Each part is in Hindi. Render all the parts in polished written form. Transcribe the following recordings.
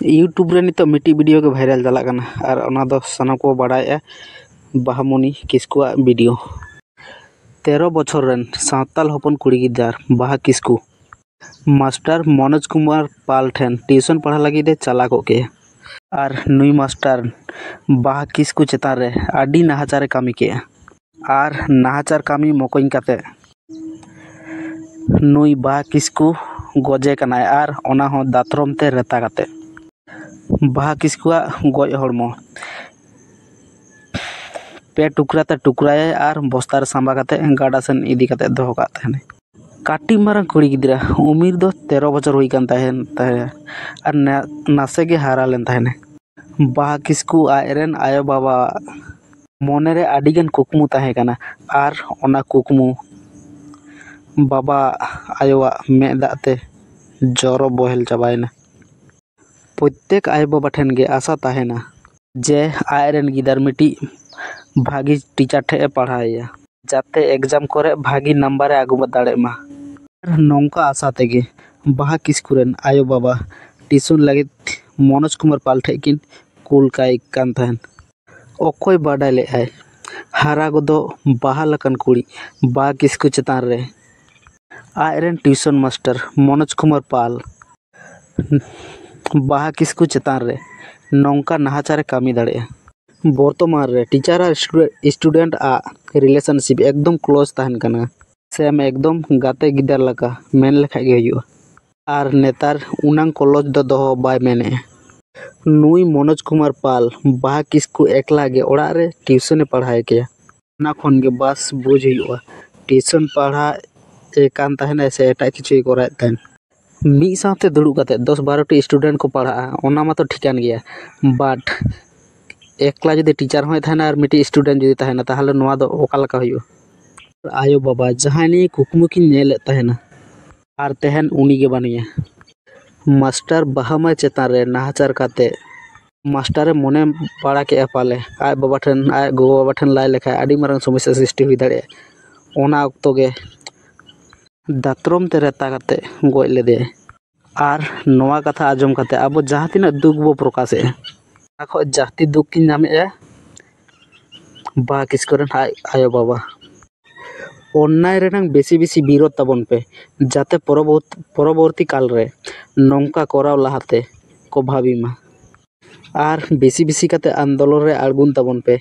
यूट्यूब रे नितो मिट्टी वीडियो के भाइरल चला कना और ओना दो सानाम को बाड़ाया बाहामणि किस्कुआ वीडियो 13 बछर रेन सावताल हपन कुड़ी गिदार बाहा किस्कु मास्टर मनोज कुमार पाल ठेन ट्यूशन पढ़ा लगी दे चला को के और नुई मास्टर बाहा किस्कु चेतान रे आडी नाहाचारे कामी के और नाहाचार कामी मकोइन काते नुई बाहा किस्कु गजे कनाय और ओना हो दातरम ते रेता काते बाहा किस्कुआ गज हड़मो पे टुकरा ते टुकराए और बस्तार सांबा काते गाडा सेन इदी काते दोहो का तहने काटी मारा कुड़ी गिद्रा उमिर दो 13 बछर हुई कान तहन और नासे गे हारा लेन तहने बाहा किस्कु आयरन आयो बाबा मोने रे आडिगन कुकमु ताहे काना और ओना कुकमु बाबा आयोवा मेदा ते जरो बहेल चाबायना प्रत्येक आयो बाबा ठेन गे आशा ताहेना जे आयरन गिदार मिटी भागी टीचर ठे पढ़ाया जाते एग्जाम करे भागी नंबर आगु दाड़े मा नौका आशा तेगे बाहा किस्कुरेन आयो बाबा ट्यूशन लगे मनोज कुमार पाल ठे किन कुल काई कान तहन ओकोय बाडा ले आय हारा गोदो बाहा लकन कुड़ी बाहा किस्कु चेतान रे आयरन ट्यूशन मास्टर मनोज कुमार पाल बाहा किस्कु चेतान रे नौका नाहाचारे कामी दाड़े बर्तमान रे टीचर और स्टूडेंट आ रिलेशनशिप एकदम क्लोज तहन कना सेम एकदम गाते गिदार लका मेन लेखा गे हुआ और नेतार उनांग कॉलेज दो दोहो बाय मेने नुई मनोज कुमार पाल बाहा किस्कु एकला गे ओड़ा रे ट्यूशन पढ़ाए के ना खन गे बस बुझ हुआ ट्यूशन पढ़ा एकान तहन से एटा किछु कराय तहन मी साथे दुड़ु काते 10-12 टी स्टूडेंट को पढ़ा ओना मा तो ठिकान गया बाट एकला जदि टीचर होय थाना और मिटी स्टूडेंट जदि थाना ताहले नोआ दो ओका लका हुयो आयो बाबा जहानी कुकमु किन नेल तहना और तहन उनी गे बानिया मास्टर बाहामा चेतान रे नाहाचार काते मास्टर मोने पाड़ा के पाले आय बाबा ठन आय गो बाबा ठन लाय लेखा आडी मारंग समस्या सृष्टि हुई दाड़े ओना अक्तो गे दातरम ते रेता काते गoj लेदे और नोआ कथा आजम काते अब जहां तिना दुख बो प्रकाशे आखो जाति दुख किन नामे बाहा किस्कुरेन आयो बाबा अन्याय रेनांग बेसी बेसी विरोध ताबन पे जाते परवर्ती काल रे नौका कराव लाहाते को भाबीमा और बेसी बेसी काते आंदोलन रे आगुन ताबन पे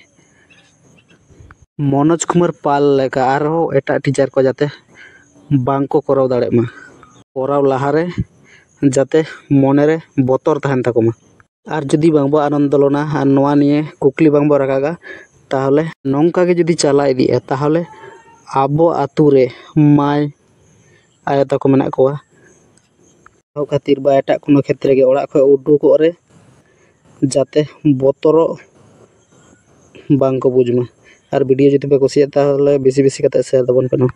मनोज कुमार पाल लेका और एटा टीचर को जाते बांको कराव दाड़े मा कराव लाहारे जाते मोने रे बतर तहन ताकोमा और जदि बांगबो आंदोलना और नोआ निये कुकली बांगबो रागागा ताहले नौका गे जदि चला इदिया ताहले आबो आतु रे माय आयो ताको मेना कोआ खातिर बा एटा कोनो क्षेत्र गे ओड़ा ख उडुको रे जाते बतरो बांको बुझमा और वीडियो जदि पे कुसिया ताहले बेसी बेसी काते शेयर दबन पेनो।